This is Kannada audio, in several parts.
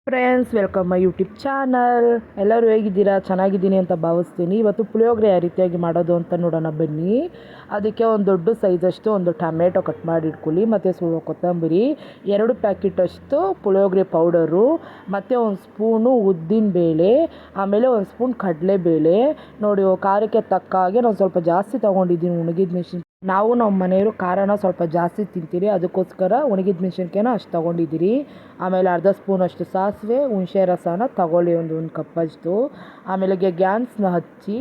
Friends, welcome my YouTube channel. ಎಲ್ಲರೂ ಹೇಗಿದ್ದೀರಾ? ಚೆನ್ನಾಗಿದ್ದೀನಿ ಅಂತ ಭಾವಿಸ್ತೀನಿ. ಇವತ್ತು ಪುಳಿಯೋಗರೆ ಯಾವ ರೀತಿಯಾಗಿ ಮಾಡೋದು ಅಂತ ನೋಡೋಣ ಬನ್ನಿ. ಅದಕ್ಕೆ ಒಂದು ದೊಡ್ಡ ಸೈಜಷ್ಟು ಒಂದು ಟೊಮೆಟೊ ಕಟ್ ಮಾಡಿ ಇಟ್ಕೊಳ್ಳಿ, ಮತ್ತು ಸ್ವಲ್ಪ ಕೊತ್ತಂಬರಿ, 2 ಪ್ಯಾಕೆಟಷ್ಟು ಪುಳಿಯೋಗರೆ ಪೌಡರು, ಮತ್ತು ಒಂದು ಸ್ಪೂನು ಉದ್ದಿನಬೇಳೆ, ಆಮೇಲೆ ಒಂದು ಸ್ಪೂನ್ ಕಡಲೆಬೇಳೆ. ನೋಡಿ, ಖಾರಕ್ಕೆ ತಕ್ಕ ಹಾಗೆ ನಾನು ಸ್ವಲ್ಪ ಜಾಸ್ತಿ ತೊಗೊಂಡಿದ್ದೀನಿ ಒಣಗಿದ ಮೆಣಸಿನ್ಕಾಯಿ. ನಮ್ಮ ಮನೆಯವರು ಖಾರನ ಸ್ವಲ್ಪ ಜಾಸ್ತಿ ತಿಂತೀರಿ, ಅದಕ್ಕೋಸ್ಕರ ಒಣಗಿದ ಮೆಣಸಿನ್ಕಾಯಿನ ಅಷ್ಟು ತೊಗೊಂಡಿದ್ದೀರಿ. ಆಮೇಲೆ ಅರ್ಧ ಸ್ಪೂನಷ್ಟು ಸಾಸಿವೆ, ಹುಣಸೆ ರಸನ ತಗೊಳ್ಳಿ, ಒಂದು ಕಪ್ಪಷ್ಟು. ಆಮೇಲೆ ಗ್ಯಾಸ್ನ ಹಚ್ಚಿ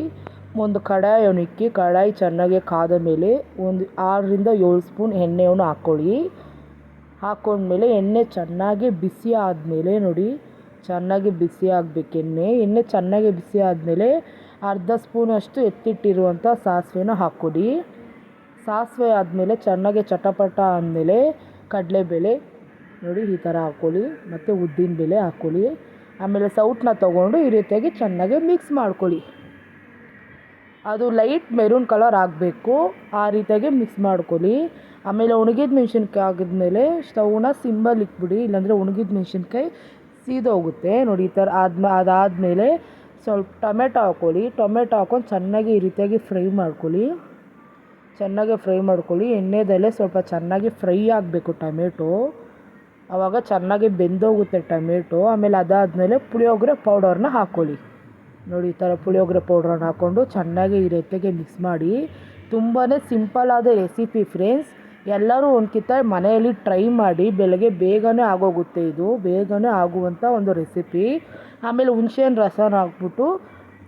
ಒಂದು ಕಡಾಯಿಯನ್ನು ಇಕ್ಕಿ, ಕಡಾಯಿ ಚೆನ್ನಾಗಿ ಕಾದ ಮೇಲೆ ಒಂದು 6ರಿಂದ 7 ಸ್ಪೂನ್ ಎಣ್ಣೆಯನ್ನು ಹಾಕ್ಕೊಂಡ್ಮೇಲೆ ಎಣ್ಣೆ ಚೆನ್ನಾಗಿ ಬಿಸಿ ಆದಮೇಲೆ ನೋಡಿ, ಚೆನ್ನಾಗಿ ಬಿಸಿ ಆಗಬೇಕು ಎಣ್ಣೆ ಚೆನ್ನಾಗಿ ಬಿಸಿ ಆದಮೇಲೆ ಅರ್ಧ ಸ್ಪೂನಷ್ಟು ಎತ್ತಿಟ್ಟಿರುವಂಥ ಸಾಸಿವೆನ ಹಾಕ್ಕೊಡಿ. ಸಾಸಿವೆ ಆದಮೇಲೆ ಚೆನ್ನಾಗಿ ಚಟಪಟ ಆದಮೇಲೆ ಕಡಲೆಬೇಳೆ ನೋಡಿ ಈ ಥರ ಹಾಕ್ಕೊಳ್ಳಿ, ಮತ್ತು ಉದ್ದಿನಬೇಳೆ ಹಾಕ್ಕೊಳ್ಳಿ. ಆಮೇಲೆ ಸೌಟನ್ನ ತೊಗೊಂಡು ಈ ರೀತಿಯಾಗಿ ಚೆನ್ನಾಗಿ ಮಿಕ್ಸ್ ಮಾಡ್ಕೊಳ್ಳಿ. ಅದು ಲೈಟ್ ಮೆರೂನ್ ಕಲರ್ ಆಗಬೇಕು, ಆ ರೀತಿಯಾಗಿ ಮಿಕ್ಸ್ ಮಾಡ್ಕೊಳ್ಳಿ. ಆಮೇಲೆ ಒಣಗಿದ ಮೆಣಸಿನ್ಕಾಯಿ ಆಗಿದ್ಮೇಲೆ ಸ್ಟವ್ನ ಸಿಂಬಲ್ಲಿ ಇಟ್ಬಿಡಿ, ಇಲ್ಲಾಂದರೆ ಒಣಗಿದ ಮೆಣಸಿನ್ಕಾಯಿ ಸೀದೋಗುತ್ತೆ. ನೋಡಿ ಈ ಥರ ಅದಾದಮೇಲೆ ಸ್ವಲ್ಪ ಟೊಮೆಟೊ ಹಾಕ್ಕೊಳ್ಳಿ. ಟೊಮೆಟೊ ಹಾಕ್ಕೊಂಡು ಚೆನ್ನಾಗಿ ಈ ರೀತಿಯಾಗಿ ಫ್ರೈ ಮಾಡ್ಕೊಳ್ಳಿ. ಎಣ್ಣೆದಲ್ಲೇ ಸ್ವಲ್ಪ ಚೆನ್ನಾಗಿ ಫ್ರೈ ಆಗಬೇಕು ಟೊಮೆಟೊ, ಆವಾಗ ಚೆನ್ನಾಗಿ ಬೆಂದೋಗುತ್ತೆ ಟೊಮೆಟೊ. ಆಮೇಲೆ ಅದಾದಮೇಲೆ ಪುಳಿಯೋಗರೆ ಪೌಡರ್ನ ಹಾಕ್ಕೊಳ್ಳಿ. ನೋಡಿ ಈ ಥರ ಪುಳಿಯೋಗರೆ ಪೌಡ್ರನ್ನ ಹಾಕ್ಕೊಂಡು ಚೆನ್ನಾಗಿ ಈ ರೀತಿಯಾಗಿ ಮಿಕ್ಸ್ ಮಾಡಿ. ತುಂಬಾ ಸಿಂಪಲ್ಲಾದ ರೆಸಿಪಿ ಫ್ರೆಂಡ್ಸ್, ಎಲ್ಲರೂ ಒಂದ್ಕಿಂತ ಮನೆಯಲ್ಲಿ ಟ್ರೈ ಮಾಡಿ. ಬೆಳಗ್ಗೆ ಬೇಗನೆ ಆಗೋಗುತ್ತೆ, ಇದು ಬೇಗನೆ ಆಗುವಂಥ ಒಂದು ರೆಸಿಪಿ. ಆಮೇಲೆ ಹುಣಸೆಹಣ್ಣು ರಸನ ಹಾಕ್ಬಿಟ್ಟು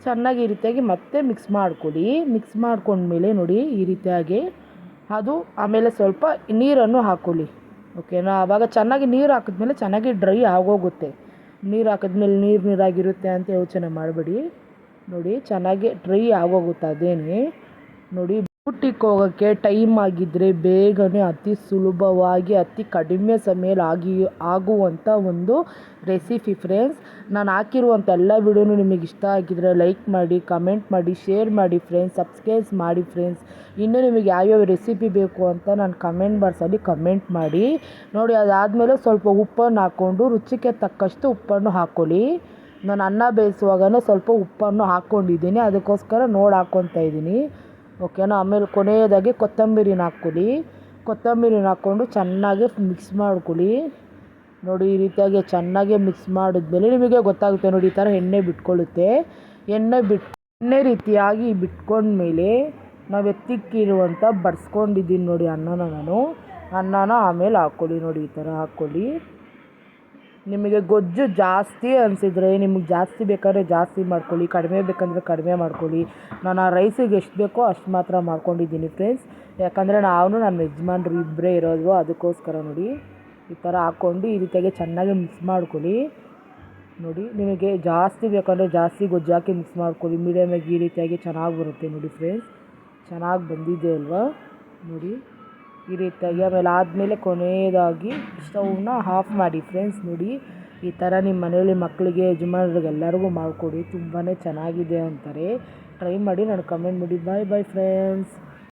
ಚೆನ್ನಾಗಿ ಈ ರೀತಿಯಾಗಿ ಮತ್ತೆ ಮಿಕ್ಸ್ ಮಾಡ್ಕೊಳ್ಳಿ. ಮಿಕ್ಸ್ ಮಾಡ್ಕೊಂಡ್ಮೇಲೆ ನೋಡಿ ಈ ರೀತಿಯಾಗಿ ಅದು, ಆಮೇಲೆ ಸ್ವಲ್ಪ ನೀರನ್ನು ಹಾಕ್ಕೊಳ್ಳಿ. ಓಕೆನಾ? ಆವಾಗ ಚೆನ್ನಾಗಿ ನೀರು ಹಾಕಿದ್ಮೇಲೆ ಚೆನ್ನಾಗಿ ಡ್ರೈ ಆಗೋಗುತ್ತೆ. ನೀರು ಹಾಕಿದ್ಮೇಲೆ ನೀರಾಗಿರುತ್ತೆ ಅಂತ ಯೋಚನೆ ಮಾಡಬೇಡಿ. ನೋಡಿ ಚೆನ್ನಾಗಿ ಡ್ರೈ ಆಗೋಗುತ್ತೆ ಅದೇನೆ. ನೋಡಿ, ಊಟಕ್ಕೆ ಹೋಗೋಕ್ಕೆ ಟೈಮ್ ಆಗಿದ್ದರೆ ಬೇಗನೆ ಅತಿ ಸುಲಭವಾಗಿ ಅತಿ ಕಡಿಮೆ ಸಮಯದಲ್ಲಿ ಆಗುವಂಥ ಒಂದು ರೆಸಿಪಿ ಫ್ರೆಂಡ್ಸ್. ನಾನು ಹಾಕಿರುವಂಥ ಎಲ್ಲ ವಿಡಿಯೋನು ನಿಮಗೆ ಇಷ್ಟ ಆಗಿದ್ರೆ ಲೈಕ್ ಮಾಡಿ, ಕಮೆಂಟ್ ಮಾಡಿ, ಶೇರ್ ಮಾಡಿ ಫ್ರೆಂಡ್ಸ್, ಸಬ್ಸ್ಕ್ರೈಬ್ ಮಾಡಿ ಫ್ರೆಂಡ್ಸ್. ಇನ್ನೂ ನಿಮಗೆ ಯಾವ್ಯಾವ ರೆಸಿಪಿ ಬೇಕು ಅಂತ ನಾನು ಕಮೆಂಟ್ ಬಾಕ್ಸಲ್ಲಿ ಕಮೆಂಟ್ ಮಾಡಿ. ನೋಡಿ, ಅದಾದಮೇಲೆ ಸ್ವಲ್ಪ ಉಪ್ಪನ್ನು ಹಾಕ್ಕೊಂಡು ರುಚಿಗೆ ತಕ್ಕಷ್ಟು ಉಪ್ಪನ್ನು ಹಾಕ್ಕೊಳ್ಳಿ. ನಾನು ಅನ್ನ ಬೇಯಿಸುವಾಗಲೂ ಸ್ವಲ್ಪ ಉಪ್ಪನ್ನು ಹಾಕ್ಕೊಂಡಿದ್ದೀನಿ, ಅದಕ್ಕೋಸ್ಕರ ನೋಡಿ ಹಾಕ್ಕೊತಾ ಇದ್ದೀನಿ. ಓಕೆನಾ? ಆಮೇಲೆ ಕೊನೆಯದಾಗಿ ಕೊತ್ತಂಬರಿನ ಹಾಕ್ಕೊಂಡು ಚೆನ್ನಾಗಿ ಮಿಕ್ಸ್ ಮಾಡ್ಕೊಳ್ಳಿ. ನೋಡಿ ಈ ರೀತಿಯಾಗಿ ಚೆನ್ನಾಗಿ ಮಿಕ್ಸ್ ಮಾಡಿದ್ಮೇಲೆ ನಿಮಗೆ ಗೊತ್ತಾಗುತ್ತೆ ನೋಡಿ, ಈ ಥರ ಎಣ್ಣೆ ಬಿಟ್ಕೊಳ್ಳುತ್ತೆ. ಎಣ್ಣೆ ರೀತಿಯಾಗಿ ಬಿಟ್ಕೊಂಡ್ಮೇಲೆ ನಾವು ಎತ್ತಿಕ್ಕಿರುವಂಥ ಬಡಿಸ್ಕೊಂಡಿದ್ದೀನಿ ನೋಡಿ ಅನ್ನನ ಆಮೇಲೆ ಹಾಕ್ಕೊಳ್ಳಿ. ನೋಡಿ ಈ ಥರ ಹಾಕ್ಕೊಳ್ಳಿ. ನಿಮಗೆ ಗೊಜ್ಜು ಜಾಸ್ತಿ ಅನಿಸಿದರೆ ನಿಮಗೆ ಜಾಸ್ತಿ ಬೇಕಾದ್ರೆ ಜಾಸ್ತಿ ಮಾಡ್ಕೊಳ್ಳಿ, ಕಡಿಮೆ ಬೇಕಂದರೆ ಕಡಿಮೆ ಮಾಡ್ಕೊಳ್ಳಿ. ನಾನು ಆ ರೈಸಿಗೆ ಎಷ್ಟು ಬೇಕೋ ಅಷ್ಟು ಮಾತ್ರ ಮಾಡ್ಕೊಂಡಿದ್ದೀನಿ ಫ್ರೆಂಡ್ಸ್. ಯಾಕಂದರೆ ನನ್ನ ಯಜಮಾನ್ರು ಇಬ್ಬರೇ ಇರೋದು, ಅದಕ್ಕೋಸ್ಕರ ನೋಡಿ ಈ ಥರ ಹಾಕ್ಕೊಂಡು ಈ ರೀತಿಯಾಗಿ ಚೆನ್ನಾಗಿ ಮಿಕ್ಸ್ ಮಾಡ್ಕೊಳ್ಳಿ. ನೋಡಿ, ನಿಮಗೆ ಜಾಸ್ತಿ ಬೇಕಂದರೆ ಜಾಸ್ತಿ ಗೊಜ್ಜು ಹಾಕಿ ಮಿಕ್ಸ್ ಮಾಡ್ಕೊಳ್ಳಿ. ಮೀಡಿಯಮಾಗಿ ಈ ರೀತಿಯಾಗಿ ಚೆನ್ನಾಗಿ ಬರುತ್ತೆ ನೋಡಿ ಫ್ರೆಂಡ್ಸ್. ಚೆನ್ನಾಗಿ ಬಂದಿದೆ ಅಲ್ವಾ? ನೋಡಿ ಈ ರೀತಿಯಾಗಿ. ಆದಮೇಲೆ ಕೊನೆಯದಾಗಿ ಸ್ಟವ್ನ ಆಫ್ ಮಾಡಿ ಫ್ರೆಂಡ್ಸ್. ನೋಡಿ ಈ ಥರ ನಿಮ್ಮ ಮನೆಯಲ್ಲಿ ಮಕ್ಕಳಿಗೆ, ಯಜಮಾನ್ರಿಗೆ ಎಲ್ಲರಿಗೂ ಮಾಡಿಕೊಡಿ, ತುಂಬಾ ಚೆನ್ನಾಗಿದೆ ಅಂತಾರೆ. ಟ್ರೈ ಮಾಡಿ, ನಾನು ಕಮೆಂಟ್ ಮಾಡಿ. Bye friends.